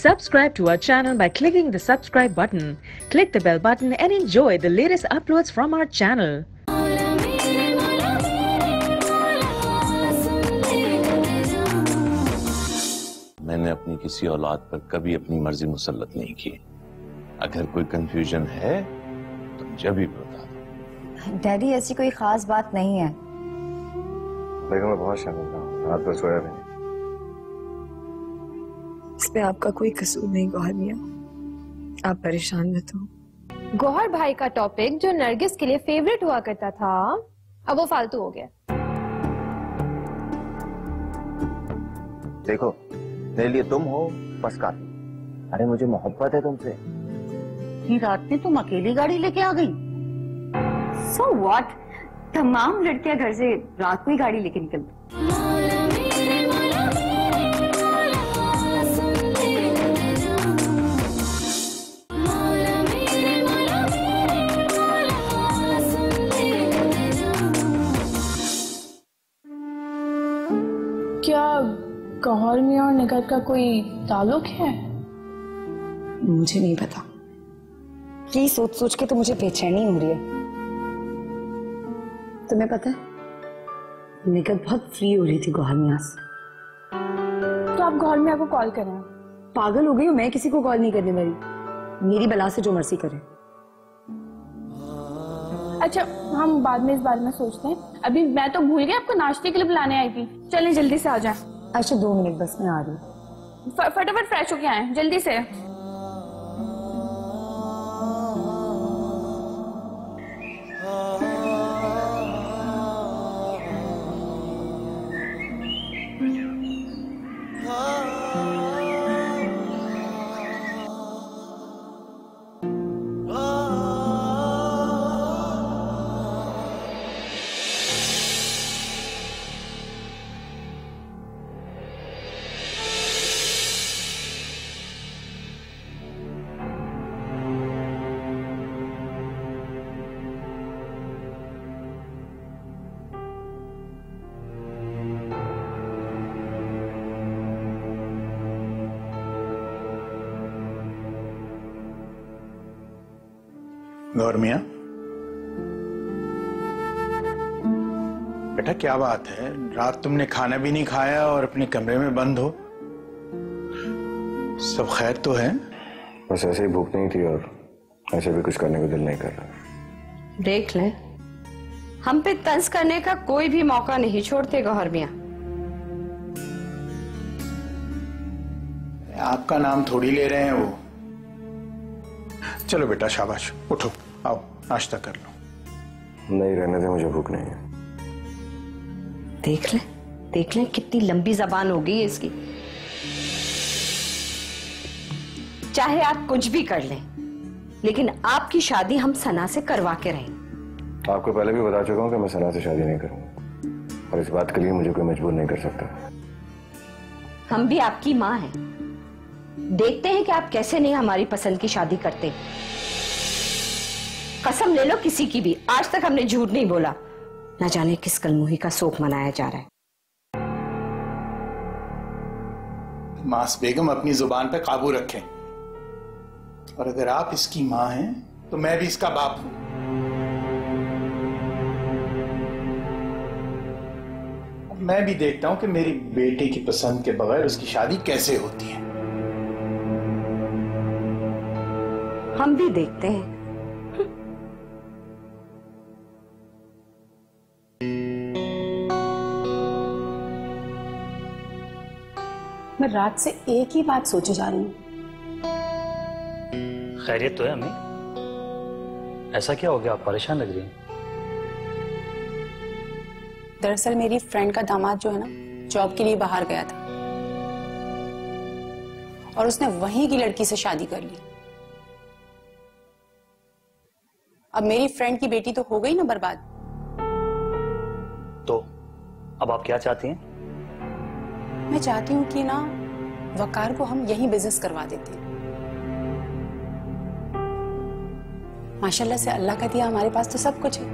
Subscribe to our channel by clicking the subscribe button. Click the bell button and enjoy the latest uploads from our channel. मैंने अपनी किसी औलाद पर कभी अपनी मर्जी मुसल्लत नहीं की। अगर कोई कंफ्यूजन है तो जब भी बता दो। डैडी ऐसी कोई खास बात नहीं है। बेगम मैं बहुत शर्मिंदा हूँ, रात भर सोया भी नहीं। इसमें आपका कोई कसूर नहीं गौहर मियां, आप परेशान मत हो। गौहर भाई का टॉपिक जो नरगिस के लिए फेवरेट हुआ करता था, अब वो फालतू हो गया। देखो मेरे लिए तुम हो बस काफी। अरे मुझे मोहब्बत है तुमसे। इतनी रात में तुम अकेली गाड़ी लेके आ गई? So what? तमाम लड़कियां घर से रात को ही गाड़ी लेके निकलती। क्या गौहर मियां और निगर का कोई ताल्लुक है? मुझे नहीं पता। ये सोच सोच के तो मुझे बेचैनी हो रही है। तुम्हें पता है, निगर बहुत फ्री हो रही थी गौहर मियां से। तो आप गौहर मियां को कॉल करें। पागल हो गई हूँ मैं, किसी को कॉल नहीं करने वाली। मेरी बला से जो मर्जी करे। अच्छा हम बाद में इस बारे में सोचते हैं। अभी मैं तो भूल गई आपको नाश्ते के लिए बुलाने आई थी। चलें जल्दी से आ जाएं। अच्छा 2 मिनट बस, मैं आ रही हूँ। फटाफट फ्रेश होके आए जल्दी से। गौहर मियां, बेटा क्या बात है? रात तुमने खाना भी नहीं खाया और अपने कमरे में बंद हो। सब खैर तो है? बस ऐसे ही भूख नहीं थी और ऐसे भी कुछ करने को दिल नहीं कर रहा। देख ले, हम पे तंज करने का कोई भी मौका नहीं छोड़ते गौहर मियां। आपका नाम थोड़ी ले रहे हैं वो। चलो बेटा शाबाश, उठो आओ नाश्ता कर लो। नहीं रहने दे, मुझे भूख नहीं है। देख ले कितनी लंबी जबान हो गई है इसकी। चाहे आप कुछ भी कर लें, लेकिन आपकी शादी हम सना से करवा के रहें। आपको पहले भी बता चुका हूं कि मैं सना से शादी नहीं करूंगा और इस बात के लिए मुझे कोई मजबूर नहीं कर सकता। हम भी आपकी माँ हैं। देखते हैं कि आप कैसे नहीं हमारी पसंद की शादी करते। कसम ले लो किसी की भी, आज तक हमने झूठ नहीं बोला। न जाने किस कलमुही का शोक मनाया जा रहा है। मास बेगम अपनी जुबान पे काबू रखें। और अगर आप इसकी मां हैं तो मैं भी इसका बाप हूं। अब मैं भी देखता हूं कि मेरी बेटे की पसंद के बगैर उसकी शादी कैसे होती है। हम भी देखते हैं। मैं रात से एक ही बात सोचे जा रही हूँ। खैरियत तो है अम्मी? ऐसा क्या हो गया, आप परेशान लग रही हैं? दरअसल मेरी फ्रेंड का दामाद जो है ना, जॉब के लिए बाहर गया था और उसने वहीं की लड़की से शादी कर ली। अब मेरी फ्रेंड की बेटी तो हो गई ना बर्बाद। तो अब आप क्या चाहती हैं? मैं चाहती हूँ कि ना वकार को हम यहीं बिजनेस करवा देते हैं। माशाल्लाह से अल्लाह का दिया हमारे पास तो सब कुछ है।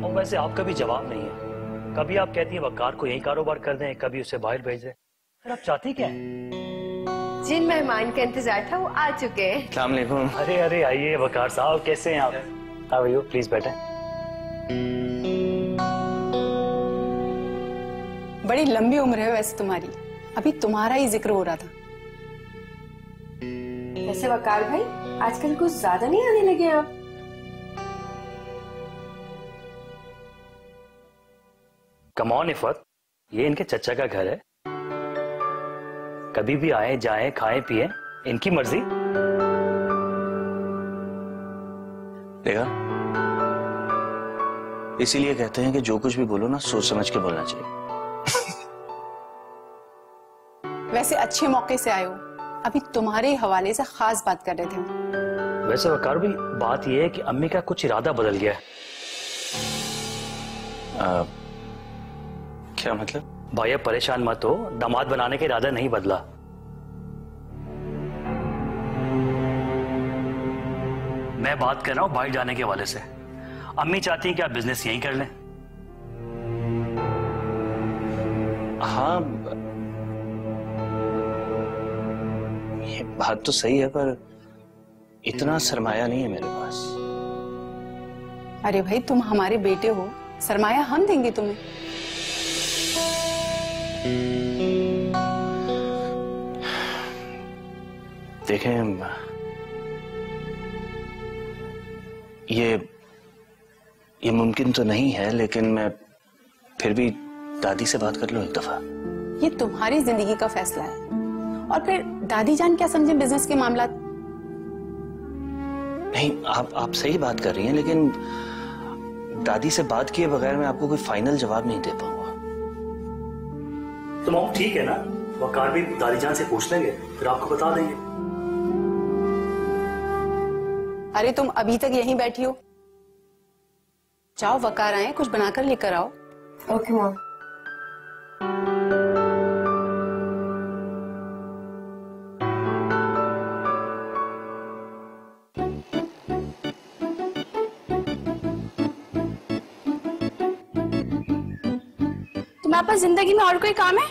और वैसे आपका भी जवाब नहीं है। कभी आप कहती हैं वकार को यही कारोबार कर दें, कभी उसे बाहर भेज दें। फिर आप चाहती क्या है? जिन मेहमान का इंतजार था वो आ चुके हैं। अस्सलाम वालेकुम। अरे अरे आइए वकार साहब, कैसे हैं आप? How are you? प्लीज बैठे। बड़ी लंबी उम्र है वैसे तुम्हारी, अभी तुम्हारा ही जिक्र हो रहा था। वैसे वकार भाई आजकल कुछ ज्यादा नहीं आने लगे आप? कम ऑन इफत, ये इनके चचा का घर है, कभी भी आए जाएं खाएं पिए, इनकी मर्जी। देखा, इसीलिए कहते हैं कि जो कुछ भी बोलो ना सोच समझ के बोलना चाहिए। वैसे अच्छे मौके से आए हो, अभी तुम्हारे हवाले से खास बात कर रहे थे। वैसे वकार भी बात यह है कि अम्मी का कुछ इरादा बदल गया है। क्या मतलब? भाई अब परेशान मत हो, दामाद बनाने का इरादा नहीं बदला। मैं बात कर रहा हूं बाहर जाने के हवाले से। अम्मी चाहती हैं कि आप बिजनेस यहीं कर लें। हाँ, ये बात तो सही है, पर इतना सरमाया नहीं है मेरे पास। अरे भाई तुम हमारे बेटे हो, सरमाया हम देंगे तुम्हें। देखें, ये मुमकिन तो नहीं है, लेकिन मैं फिर भी दादी से बात कर लूं एक दफा। ये तुम्हारी जिंदगी का फैसला है, और फिर दादी जान क्या समझे बिजनेस के मामला। नहीं, आप सही बात कर रही हैं, लेकिन दादी से बात किए बगैर मैं आपको कोई फाइनल जवाब नहीं दे पाऊंगा। तो मॉम ठीक है ना, वकार भी दादी जान से पूछ लेंगे, फिर आपको बता देंगे। अरे तुम अभी तक यहीं बैठी हो, जाओ वकार आए कुछ बनाकर लेकर आओ। Okay mom. तुम्हारे पास जिंदगी में और कोई काम है?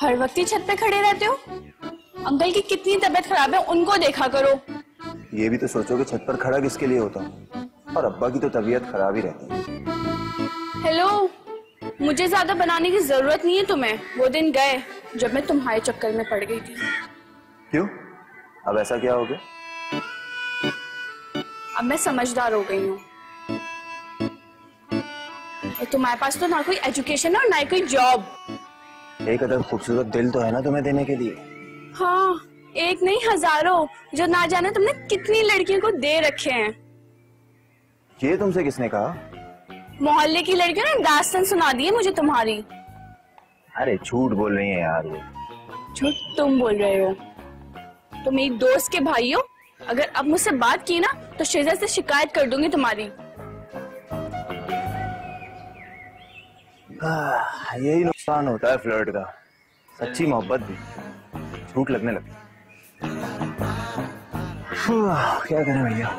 हर वक्त ही छत पे खड़े रहते हो। अंकल की कितनी तबीयत खराब है उनको देखा करो। ये भी तो सोचो कि छत पर खड़ा किसके लिए होता हूँ, और अब्बा की तो तबीयत खराब ही रहती है। हेलो, मुझे ज्यादा बनाने की जरूरत नहीं है तुम्हें। वो दिन गए जब मैं तुम्हारे चक्कर में पड़ गई थी। क्यों? अब ऐसा क्या हो गया? अब मैं समझदार हो गई हूँ। तुम्हारे पास तो ना कोई एजुकेशन और ना कोई जॉब। एक अदर खूबसूरत दिल तो है ना तुम्हें देने के लिए। हाँ, एक नहीं हजारों, जो ना जाने तुमने कितनी लड़कियों को दे रखे हैं। ये तुमसे किसने कहा? मोहल्ले की लड़कियों ने दास्तान सुना दी है मुझे तुम्हारी। अरे झूठ बोल रही है यार ये। झूठ तुम बोल रहे हो। तुम एक दोस्त के भाई हो, अगर अब मुझसे बात की ना तो शेजा से शिकायत कर दूंगी तुम्हारी। यही नुकसान होता है फ्लर्ट का, सच्ची मोहब्बत भी झूठ लगने लगती। क्या करें भैया।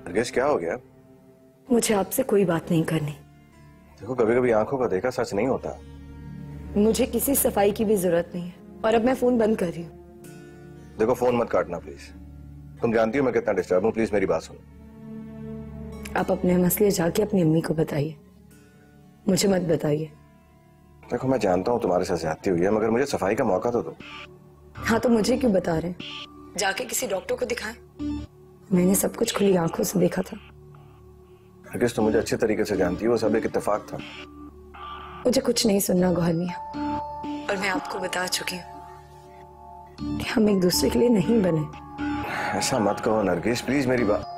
नरगिस क्या हो गया? मुझे आपसे कोई बात नहीं करनी। देखो, कभी कभी आंखों का देखा सच नहीं होता। मुझे किसी सफाई की भी जरूरत नहीं है, और अब मैं फोन बंद कर रही हूँ। देखो, फोन मत काटना प्लीज। तुम जानती हो मैं कितना डिस्टर्ब हूँ, प्लीज मेरी बात सुनो। आप अपने मसले जाके अपनी अम्मी को बताइए, मुझे मत बताइए। देखो, मैं जानता हूँ तुम्हारे साथ ज्यादती हुई है, मगर मुझे सफाई का मौका तो दो। हाँ, तो मुझे क्यों बता रहे हैं? जाके किसी डॉक्टर को दिखाएं। मैंने सब कुछ खुली आंखों से देखा था। नरगिस, तुम मुझे अच्छे तरीके से जानती हो, वो सब एक इत्तेफाक था। मुझे कुछ नहीं सुनना गौहर मियां। और मैं आपको बता चुकी हूँ कि हम एक दूसरे के लिए नहीं बने। ऐसा मत कहो नरगिस, प्लीज मेरी बात।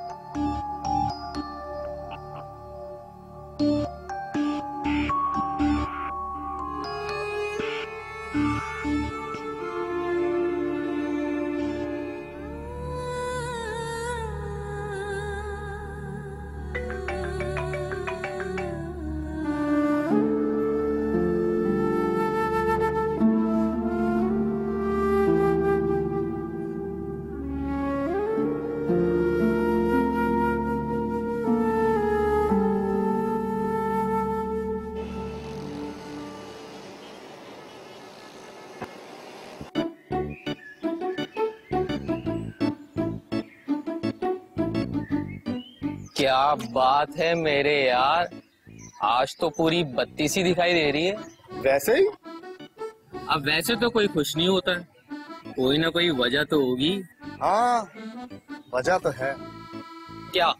क्या बात है मेरे यार, आज तो पूरी बत्ती सी दिखाई दे रही है। वैसे ही? अब वैसे तो कोई खुश नहीं होता, कोई ना कोई वजह तो होगी। हाँ, वजह तो है। क्या?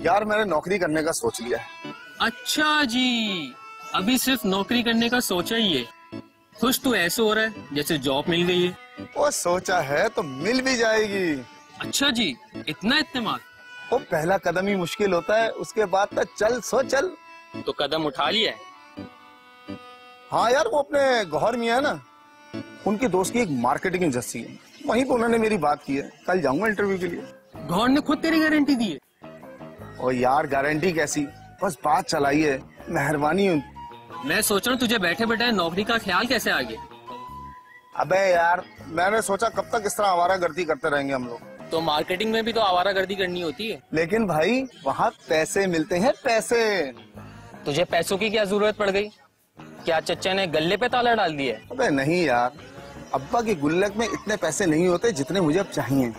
यार मैंने नौकरी करने का सोच लिया है। अच्छा जी, अभी सिर्फ नौकरी करने का सोचा ही है। खुश तो ऐसे हो रहा है जैसे जॉब मिल गई है। वो सोचा है तो मिल भी जाएगी। अच्छा जी, इतना इत्तेमाद? वो पहला कदम ही मुश्किल होता है, उसके बाद तक चल सो चल। तो कदम उठा लिया है? हाँ यार, वो अपने गौहर मियां है ना, उनके दोस्त की एक मार्केटिंग एजेंसी है, वहीं पे उन्होंने मेरी बात की है। कल जाऊंगा इंटरव्यू के लिए। गौहर ने खुद तेरी गारंटी दी है? ओ यार, गारंटी कैसी, बस बात चलाई है, मेहरबानी। मैं सोच रहा हूँ तुझे बैठे बैठे नौकरी का ख्याल कैसे आ गया? अबे यार, मैंने सोचा कब तक इस तरह आवारागर्दी करते रहेंगे हम लोग। तो मार्केटिंग में भी तो आवारागर्दी करनी होती है। लेकिन भाई वहाँ पैसे मिलते हैं, पैसे। तुझे पैसों की क्या जरूरत पड़ गई? क्या चच्चा ने गल्ले पे ताला डाल दिया? अबे नहीं यार, अब्बा की गुल्लक में इतने पैसे नहीं होते जितने मुझे अब चाहिए।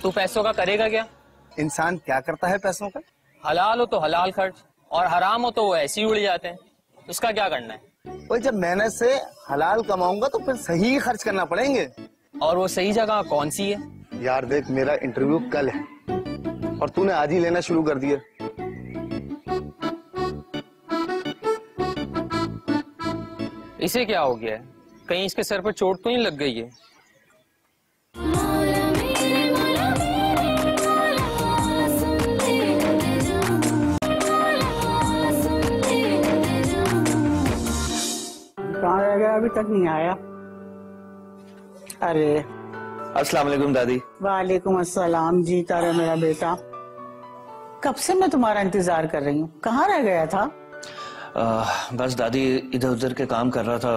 तू पैसों का करेगा क्या? इंसान क्या करता है पैसों का? हलाल हो तो हलाल खर्च, और हराम हो तो वो ऐसे ही उड़ जाते हैं। उसका क्या करना है? वो जब मेहनत से हलाल कमाऊंगा तो फिर सही खर्च करना पड़ेंगे। और वो सही जगह कौन सी है? यार देख, मेरा इंटरव्यू कल है और तूने आज ही लेना शुरू कर दिया। इसे क्या हो गया है? कहीं इसके सर पर चोट तो नहीं लग गई है? कहाँ रह गया? अभी तक नहीं आया। अरे अस्सलाम वालेकुम दादी। वालेकुम अस्सलाम। जी तारा मेरा बेटा, कब से मैं तुम्हारा इंतजार कर रही हूँ, कहाँ रह गया था? बस दादी इधर उधर के काम कर रहा था,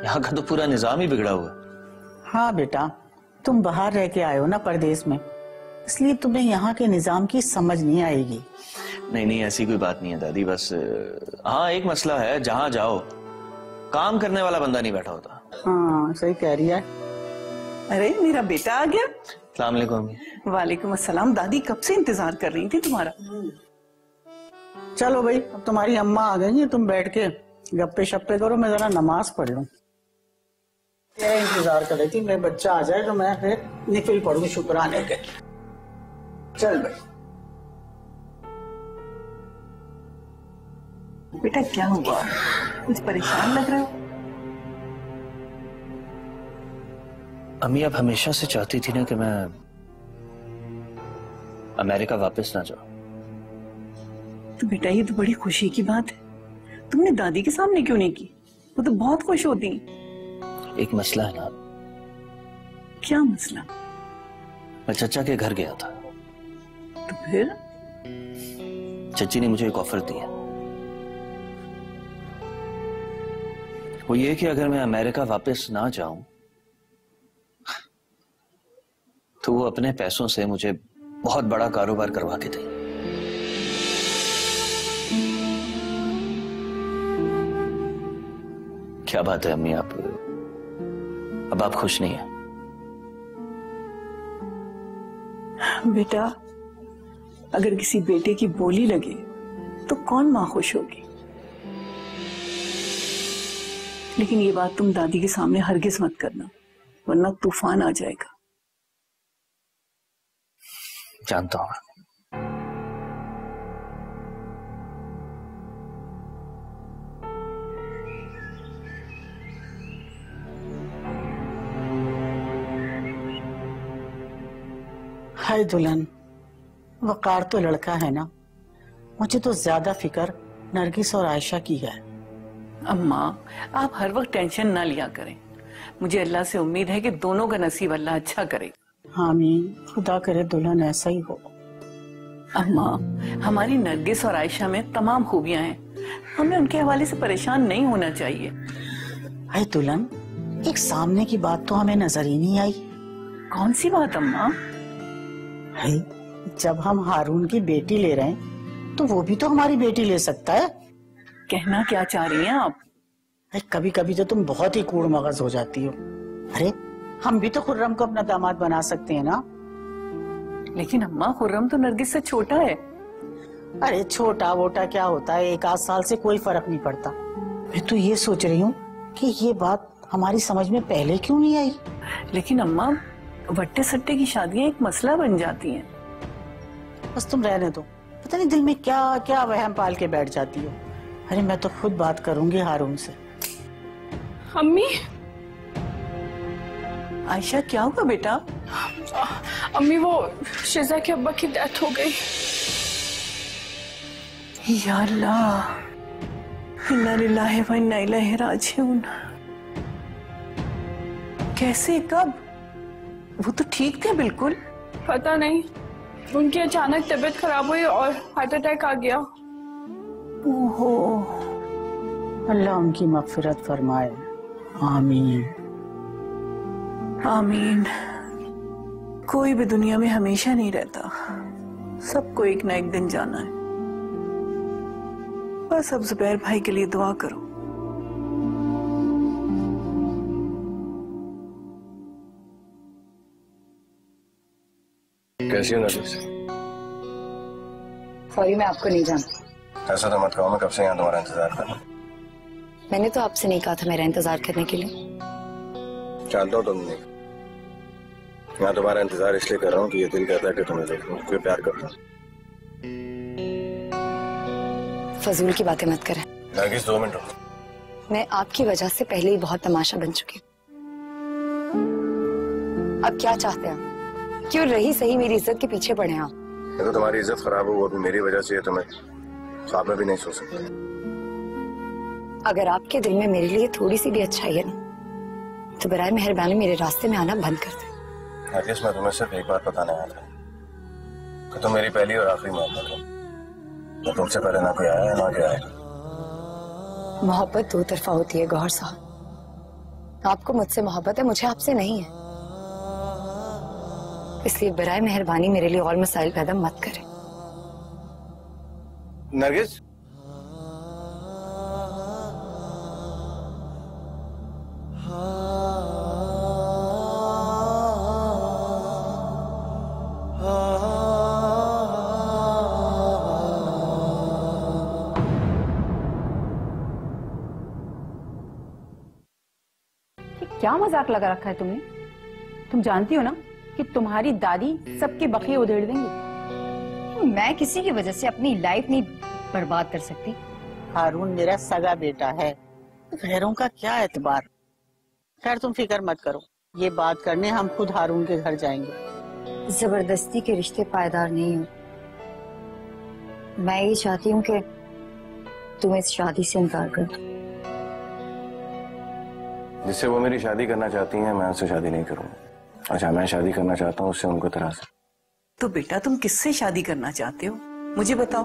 यहाँ का तो पूरा निजाम ही बिगड़ा हुआ। हाँ बेटा, तुम बाहर रह के आए हो ना परदेश में, इसलिए तुम्हें यहाँ के निजाम की समझ नहीं आएगी। नहीं नहीं, ऐसी कोई बात नहीं है दादी, बस हाँ एक मसला है, जहाँ जाओ काम करने वाला बंदा नहीं बैठा होता। हाँ सही कह रही है। अरे मेरा बेटा आ गया। अस्सलाम वालेकुम। वालेकुम अस्सलाम। दादी कब से इंतजार कर रही थी तुम्हारा। चलो भाई, अब तुम्हारी अम्मा आ गई है, तुम बैठ के गप्पे शप्पे करो, मैं जरा नमाज पढ़ लूं। तेरा इंतजार कर रही थी, मेरा बच्चा आ जाए तो मैं फिर निफिल पढ़ूं शुक्राने के। चल भाई। बेटा क्या हुआ, कुछ परेशान लग रहा है? अम्मी आप हमेशा से चाहती थी ना कि मैं अमेरिका वापस ना जाऊं। तो बेटा ये तो बड़ी खुशी की बात है, तुमने दादी के सामने क्यों नहीं की? वो तो बहुत खुश होती। एक मसला है ना। क्या मसला? मैं चचा के घर गया था। तो फिर? चची ने मुझे एक ऑफर दिया, वो ये कि अगर मैं अमेरिका वापस ना जाऊं तो वो अपने पैसों से मुझे बहुत बड़ा कारोबार करवा के दें। क्या बात है अम्मी, अब आप खुश नहीं हैं? बेटा अगर किसी बेटे की बोली लगे तो कौन मां खुश होगी, लेकिन ये बात तुम दादी के सामने हरगिज मत करना, वरना तूफान आ जाएगा। जानता हूं। हाय दुल्हन, वकार तो लड़का है ना, मुझे तो ज्यादा फिक्र नरगिस और आयशा की है। अम्मा आप हर वक्त टेंशन ना लिया करें, मुझे अल्लाह से उम्मीद है कि दोनों का नसीब अल्लाह अच्छा करे। आमीन, खुदा करे दुल्हन ऐसा ही हो। अम्मा हमारी नरगिस और आयशा में तमाम खूबियां हैं, हमें उनके हवाले से परेशान नहीं होना चाहिए। हाय दुल्हन, एक सामने की बात तो हमें नजर ही नहीं आई। कौन सी बात अम्मा? है, जब हम हारून की बेटी ले रहे हैं तो वो भी तो हमारी बेटी ले सकता है। कहना क्या चाह रही हैं आप? कभी कभी तो तुम बहुत ही कूड़ मगज हो जाती हो। अरे हम भी तो खुर्रम को अपना दामाद बना सकते हैं ना। लेकिन अम्मा खुर्रम तो नरगिस से छोटा है। अरे छोटा वोटा क्या होता है, 1 आध साल से कोई फर्क नहीं पड़ता। मैं तो ये सोच रही हूँ कि ये बात हमारी समझ में पहले क्यों नहीं आई। लेकिन अम्मा वट्टे सट्टे की शादियां एक मसला बन जाती हैं। बस तुम रहने दो, पता नहीं दिल में क्या क्या वहम पाल के बैठ जाती हो। अरे मैं तो खुद बात करूंगी हारून से। अम्मी। आयशा क्या हुआ बेटा? अम्मी वो शिजा के अब्बा की डेथ हो गई। या अल्लाह, इन्ना लिल्लाहि व इन्ना इलैहि राजिऊन। कैसे, कब? वो तो ठीक थे बिल्कुल। पता नहीं, उनकी अचानक तबीयत खराब हुई और हार्ट अटैक आ गया। ओहो, अल्लाह उनकी मगफिरत फरमाए। आमीन आमीन। कोई भी दुनिया में हमेशा नहीं रहता, सबको एक ना एक दिन जाना है। बस अब जुबैर भाई के लिए दुआ करो। कैसी हो नरगिस? सॉरी, मैं आपको नहीं जानती। ऐसा तो मत कहो, मैं कब से यहाँ तुम्हारा इंतजार कर रहा हूँ। मैंने तो आपसे नहीं कहा था मेरा इंतजार करने के लिए। जानता हूँ तुम नहीं, मैं तुम्हारा इंतजार इसलिए कर रहा हूँ कि ये दिल कहता है कि तुम्हें देखूं, तुम्हें प्यार करता हूँ। फजूल की बातें मत करें। नरगिस 2 मिनट रुको। मैं आपकी वजह से पहले ही बहुत तमाशा बन चुकी हूँ। अब क्या चाहते हैं? क्यों रही सही मेरी इज्जत के पीछे पड़े आप? ये तो तुम्हारी इज्जत खराब हो, वो भी मेरी वजह से, तुम्हें ख्वाब में भी नहीं सोच सकते। अगर आपके दिल में मेरे लिए थोड़ी सी भी अच्छाई है ना, तो बराए मेहरबानी मेरे रास्ते में आना बंद कर दे। नरगिस, मैं तुम्हें सिर्फ एक बात बताने आया था कि तुम मेरी पहली और आखिरी मोहब्बत हो। तो तुमसे पहले ना कोई आया ना कोई आएगा। मोहब्बत 2 तरफा होती है गौहर साहब। आपको मुझसे मोहब्बत है, मुझे आपसे नहीं है। इसलिए बराए मेहरबानी मेरे लिए और मसाइल पैदा मत करें। नरगिस, क्या मजाक लगा रखा है तुमने? तुम जानती हो ना कि तुम्हारी दादी सबके बखिए उधेड़ देंगी। मैं किसी की वजह से अपनी लाइफ नहीं बर्बाद कर सकती। हारून मेरा सगा बेटा है, गैरों का क्या एतबार। खैर तुम फिक्र मत करो, ये बात करने हम खुद हारून के घर जाएंगे। जबरदस्ती के रिश्ते पायदार नहीं हो। मैं ये चाहती हूँ कि तुम इस शादी से इनकार कर दो। जिससे वो मेरी शादी करना चाहती हैं, मैं उनसे शादी नहीं करूंगा। अच्छा, मैं शादी करना चाहता हूँ उससे, उनको तरह से। तो बेटा तुम किससे शादी करना चाहते हो, मुझे बताओ।